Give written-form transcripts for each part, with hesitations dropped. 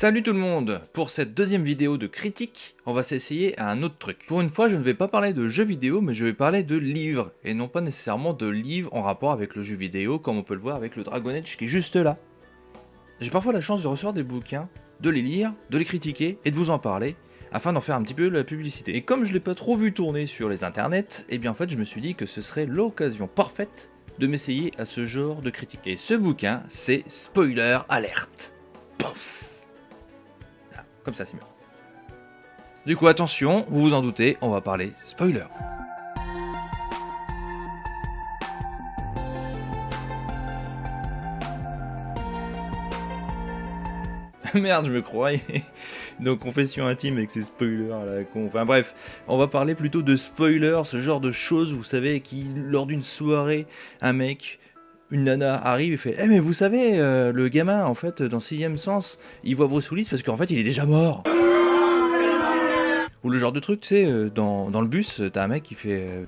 Salut tout le monde! Pour cette deuxième vidéo de critique, on va s'essayer à un autre truc. Pour une fois, je ne vais pas parler de jeux vidéo, mais je vais parler de livres, et non pas nécessairement de livres en rapport avec le jeu vidéo, comme on peut le voir avec le Dragon Age qui est juste là. J'ai parfois la chance de recevoir des bouquins, de les lire, de les critiquer, et de vous en parler, afin d'en faire un petit peu la publicité. Et comme je l'ai pas trop vu tourner sur les internets, et bien en fait je me suis dit que ce serait l'occasion parfaite de m'essayer à ce genre de critique. Et ce bouquin, c'est Spoiler Alert. Pouf! Comme ça, c'est mieux. Du coup, attention, vous vous en doutez, on va parler spoiler. Merde, je me croyais. Donc, confession intime avec ces spoilers à la con. Enfin bref, on va parler plutôt de spoilers, ce genre de choses, vous savez, qui, lors d'une soirée, un mec... Une nana arrive et fait « Eh mais vous savez, le gamin, en fait, dans Sixième Sens, il voit Bruce Willis parce qu'en fait, il est déjà mort !» Ou le genre de truc, tu sais, dans le bus, t'as un mec qui fait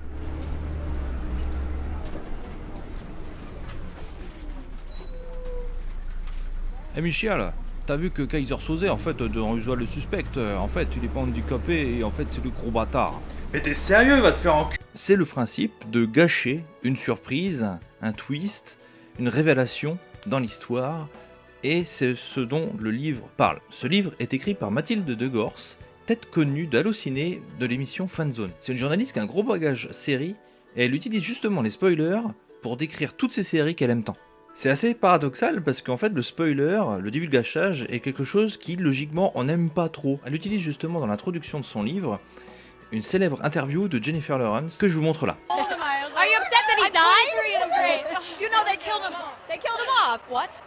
Eh Michel, t'as vu que Kaiser Soze, en fait, dans Usual le Suspect, en fait, il est pas handicapé et en fait, c'est le gros bâtard. Mais t'es sérieux, il va te faire enculer. C'est le principe de gâcher une surprise, un twist, une révélation dans l'histoire, et c'est ce dont le livre parle. Ce livre est écrit par Mathilde de Gors, tête connue d'Allociné de l'émission Fanzone. C'est une journaliste qui a un gros bagage série, et elle utilise justement les spoilers pour décrire toutes ces séries qu'elle aime tant. C'est assez paradoxal parce qu'en fait le spoiler, le divulgachage, est quelque chose qui logiquement on n'aime pas trop. Elle utilise justement dans l'introduction de son livre une célèbre interview de Jennifer Lawrence que je vous montre là. Are you upset that he died? You know they killed him off. They killed him off. What?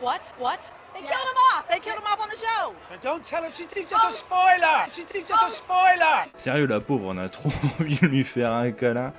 They killed him off. They killed him off on the show. Mais don't tell her, she's just a spoiler. She's just a spoiler. Sérieux, la pauvre, on a trop envie de lui faire un câlin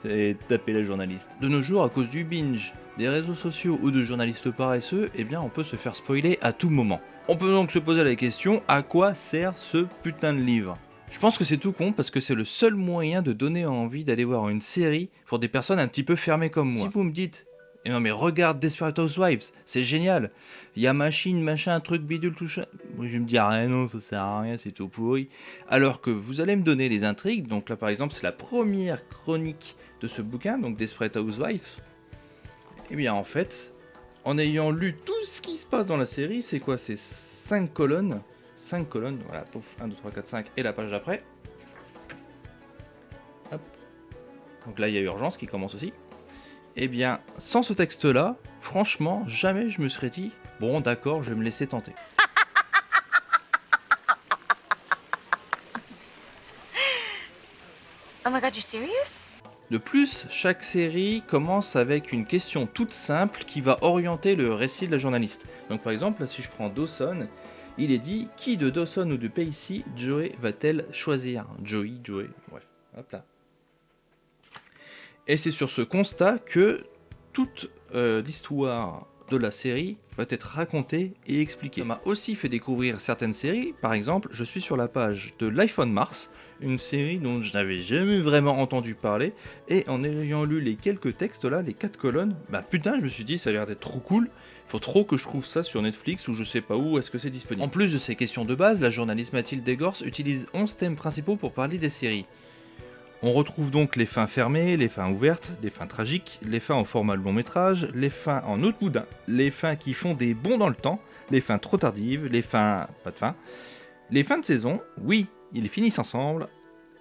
et taper la journaliste. De nos jours, à cause du binge, des réseaux sociaux ou de journalistes paresseux, eh bien on peut se faire spoiler à tout moment. On peut donc se poser la question, à quoi sert ce putain de livre ? Je pense que c'est tout con parce que c'est le seul moyen de donner envie d'aller voir une série pour des personnes un petit peu fermées comme moi. Si vous me dites, eh non mais regarde Desperate Housewives, c'est génial, il y a machine, machin, truc bidule, tout ça, moi je vais me dire, ah non, ça sert à rien, c'est tout pourri. Alors que vous allez me donner les intrigues, donc là par exemple c'est la première chronique de ce bouquin, donc Desperate Housewives, et bien en fait, en ayant lu tout ce qui se passe dans la série, c'est quoi, c'est 5 colonnes, voilà, pouf, 1, 2, 3, 4, 5, et la page d'après. Hop. Donc là, il y a Urgence qui commence aussi. Eh bien, sans ce texte-là, franchement, jamais je me serais dit, bon, d'accord, je vais me laisser tenter. Oh my god, you serious? De plus, chaque série commence avec une question toute simple qui va orienter le récit de la journaliste. Donc par exemple, là, si je prends Dawson, il est dit « Qui de Dawson ou de Pacey Joey va-t-elle choisir ?» Joey, bref, hop là. Et c'est sur ce constat que toute l'histoire de la série va être racontée et expliquée. Ça m'a aussi fait découvrir certaines séries, par exemple, je suis sur la page de Life on Mars, une série dont je n'avais jamais vraiment entendu parler, et en ayant lu les quelques textes là, les 4 colonnes, bah putain, je me suis dit ça a l'air d'être trop cool, faut trop que je trouve ça sur Netflix ou je sais pas où est-ce que c'est disponible. En plus de ces questions de base, la journaliste Mathilde Degors utilise 11 thèmes principaux pour parler des séries. On retrouve donc les fins fermées, les fins ouvertes, les fins tragiques, les fins en format long métrage, les fins en autre boudin, les fins qui font des bonds dans le temps, les fins trop tardives, les fins pas de fin, les fins de saison, oui, ils finissent ensemble,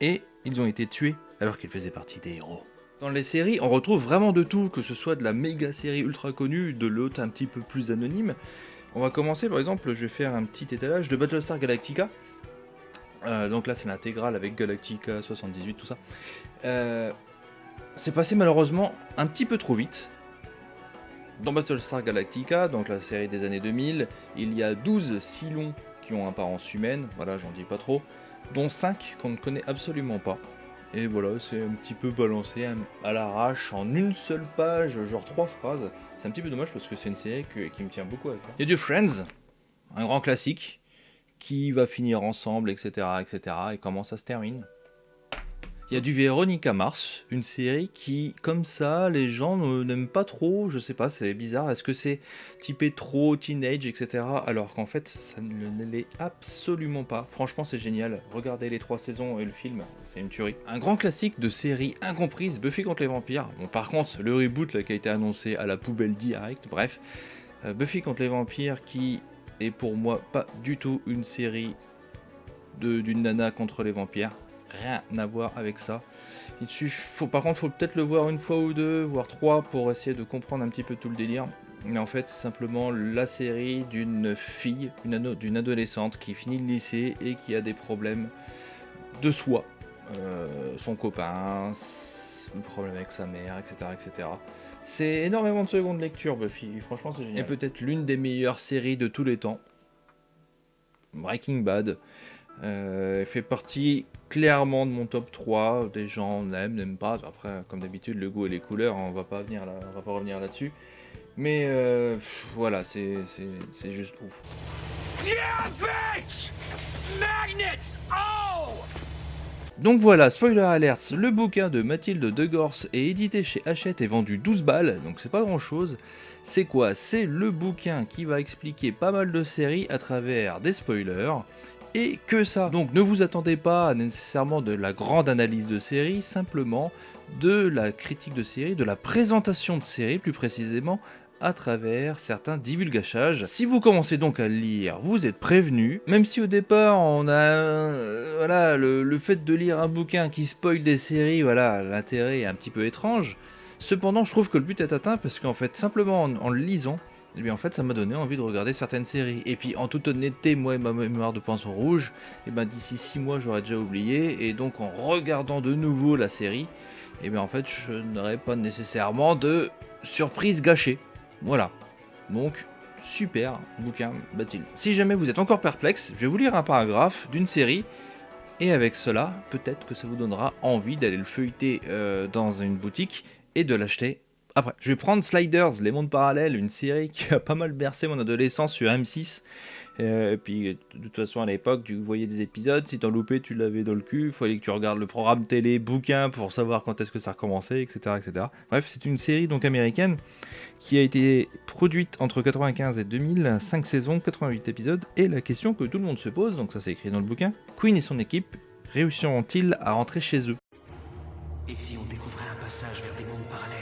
et ils ont été tués alors qu'ils faisaient partie des héros. Dans les séries, on retrouve vraiment de tout, que ce soit de la méga série ultra connue, de l'autre un petit peu plus anonyme. On va commencer par exemple, je vais faire un petit étalage de Battlestar Galactica. Donc là c'est l'intégrale avec Galactica 78, tout ça. C'est passé malheureusement un petit peu trop vite. Dans Battlestar Galactica, donc la série des années 2000, il y a 12 Cylons qui ont apparence humaine, voilà j'en dis pas trop, dont 5 qu'on ne connaît absolument pas. Et voilà, c'est un petit peu balancé à l'arrache en une seule page, genre 3 phrases. C'est un petit peu dommage parce que c'est une série qui me tient beaucoup à cœur. Il y a du Friends, un grand classique, qui va finir ensemble, etc., etc., et comment ça se termine. Il y a du Veronica Mars, une série qui, comme ça, les gens n'aiment pas trop, je sais pas, c'est bizarre, est-ce que c'est typé trop teenage, etc. Alors qu'en fait, ça ne l'est absolument pas. Franchement, c'est génial, regardez les 3 saisons et le film, c'est une tuerie. Un grand classique de série incomprise, Buffy contre les vampires. Bon, par contre, le reboot là, qui a été annoncé à la poubelle direct, bref. Buffy contre les vampires qui est pour moi pas du tout une série d'une nana contre les vampires. Rien à voir avec ça. Par contre, faut peut-être le voir une fois ou deux, voire 3 pour essayer de comprendre un petit peu tout le délire. Mais en fait, c'est simplement la série d'une fille, d'une adolescente qui finit le lycée et qui a des problèmes de soi. Son copain, le problème avec sa mère, etc. etc. C'est énormément de secondes lecture, Buffy. Franchement, c'est génial. Et peut-être l'une des meilleures séries de tous les temps. Breaking Bad. Fait partie clairement de mon top 3. Des gens l'aiment, n'aiment pas. Après, comme d'habitude, le goût et les couleurs, on va pas revenir là-dessus. Mais voilà, c'est juste ouf. Yeah, bitch! Magnets! Oh! Donc voilà, spoiler alert, le bouquin de Mathilde Degors est édité chez Hachette et vendu 12 balles, donc c'est pas grand chose. C'est quoi? C'est le bouquin qui va expliquer pas mal de séries à travers des spoilers. Et que ça. Donc ne vous attendez pas à nécessairement de la grande analyse de série, simplement de la critique de série, de la présentation de série plus précisément, à travers certains divulgachages. Si vous commencez donc à le lire, vous êtes prévenus, même si au départ on a voilà, le fait de lire un bouquin qui spoil des séries, voilà, l'intérêt est un petit peu étrange. Cependant, je trouve que le but est atteint parce qu'en fait, simplement en le lisant, et bien en fait ça m'a donné envie de regarder certaines séries. Et puis en toute honnêteté, moi et ma mémoire de pinceau rouge, et ben d'ici 6 mois j'aurais déjà oublié, et donc en regardant de nouveau la série, et bien en fait je n'aurais pas nécessairement de surprise gâchée. Voilà. Donc super bouquin Mathilde. Si jamais vous êtes encore perplexe, je vais vous lire un paragraphe d'une série, et avec cela, peut-être que ça vous donnera envie d'aller le feuilleter dans une boutique et de l'acheter. Après, je vais prendre Sliders, les mondes parallèles, une série qui a pas mal bercé mon adolescence sur M6. Et puis, de toute façon, à l'époque, tu voyais des épisodes, si t'en loupais, tu l'avais dans le cul, il fallait que tu regardes le programme télé, bouquin, pour savoir quand est-ce que ça recommençait, etc., etc. Bref, c'est une série donc américaine qui a été produite entre 95 et 2000, 5 saisons, 88 épisodes, et la question que tout le monde se pose, donc ça c'est écrit dans le bouquin, Quinn et son équipe réussiront-ils à rentrer chez eux? Et si on découvrait un passage vers des mondes parallèles?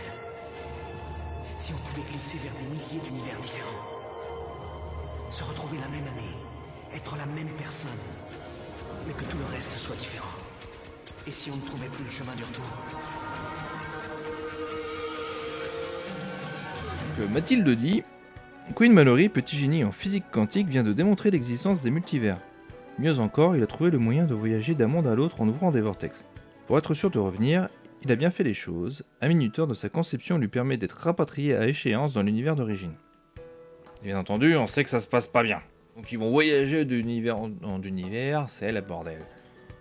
Si on pouvait glisser vers des milliers d'univers différents? Se retrouver la même année, être la même personne, mais que tout le reste soit différent? Et si on ne trouvait plus le chemin du retour? Mathilde dit Quinn Mallory, petit génie en physique quantique, vient de démontrer l'existence des multivers. Mieux encore, il a trouvé le moyen de voyager d'un monde à l'autre en ouvrant des vortex. Pour être sûr de revenir, il a bien fait les choses. Un minuteur de sa conception lui permet d'être rapatrié à échéance dans l'univers d'origine. Bien entendu, on sait que ça se passe pas bien. Donc ils vont voyager d'univers en univers, c'est la bordel.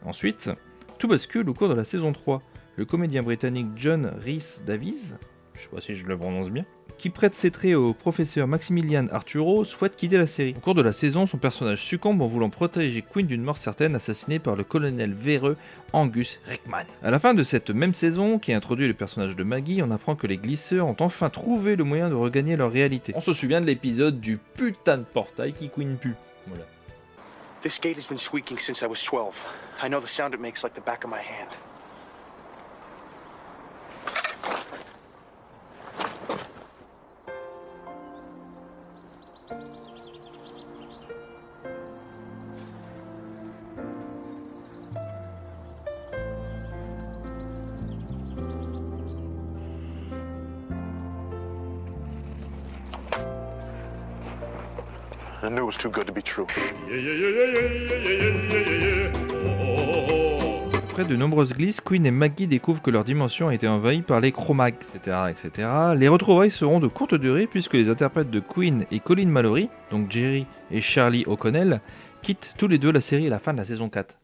Ensuite, tout bascule au cours de la saison 3. Le comédien britannique John Rhys-Davies, je sais pas si je le prononce bien, qui prête ses traits au professeur Maximilian Arturo, souhaite quitter la série. Au cours de la saison, son personnage succombe en voulant protéger Quinn d'une mort certaine, assassiné par le colonel véreux Angus Rickman. À la fin de cette même saison, qui introduit le personnage de Maggie, on apprend que les glisseurs ont enfin trouvé le moyen de regagner leur réalité. On se souvient de l'épisode du putain de portail qui Quinn pue. Voilà. This gate has been squeaking since I was 12. I know the sound it makes like the back of my hand. I knew it was too good to be true. Après de nombreuses glisses, Quinn et Maggie découvrent que leur dimension a été envahie par les Cro-Mags, etc., etc. Les retrouvailles seront de courte durée puisque les interprètes de Quinn et Colin Mallory, donc Jerry et Charlie O'Connell, quittent tous les deux la série à la fin de la saison 4.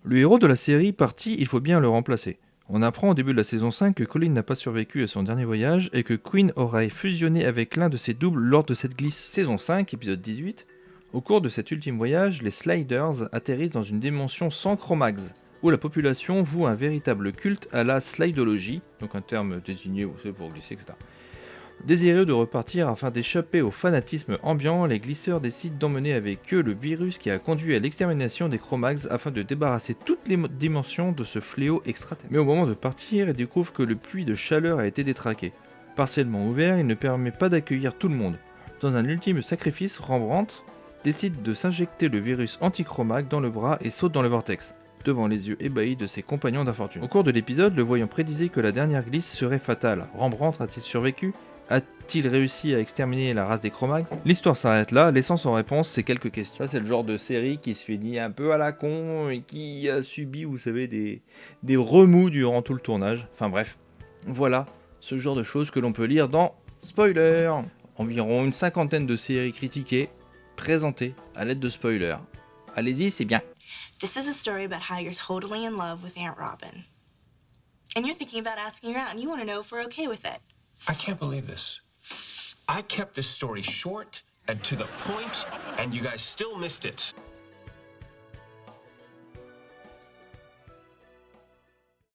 Le héros de la série parti, il faut bien le remplacer. On apprend au début de la saison 5 que Colin n'a pas survécu à son dernier voyage et que Quinn aurait fusionné avec l'un de ses doubles lors de cette glisse. Saison 5, épisode 18. Au cours de cet ultime voyage, les Sliders atterrissent dans une dimension sans Cro-Mags. où la population voue un véritable culte à la slidologie, donc un terme désigné pour glisser, etc. Désireux de repartir afin d'échapper au fanatisme ambiant, les glisseurs décident d'emmener avec eux le virus qui a conduit à l'extermination des Cro-Mags afin de débarrasser toutes les dimensions de ce fléau extraterrestre. Mais au moment de partir, ils découvrent que le puits de chaleur a été détraqué. Partiellement ouvert, il ne permet pas d'accueillir tout le monde. Dans un ultime sacrifice, Rembrandt décide de s'injecter le virus anti-Cro-Mag dans le bras et saute dans le vortex, devant les yeux ébahis de ses compagnons d'infortune. Au cours de l'épisode, le voyant prédisait que la dernière glisse serait fatale. Rembrandt a-t-il survécu ? A-t-il réussi à exterminer la race des Cro-Mags ? L'histoire s'arrête là, laissant sans réponse ces quelques questions. Ça, c'est le genre de série qui se finit un peu à la con et qui a subi, vous savez, des remous durant tout le tournage. Enfin bref, voilà ce genre de choses que l'on peut lire dans Spoiler. Environ une 50aine de séries critiquées, présentées à l'aide de spoilers. Allez-y, c'est bien. This is a story about how you're totally in love with Aunt Robin. And you're thinking about asking her out, and you want to know if we're okay with it. I can't believe this. I kept this story short and to the point, and you guys still missed it.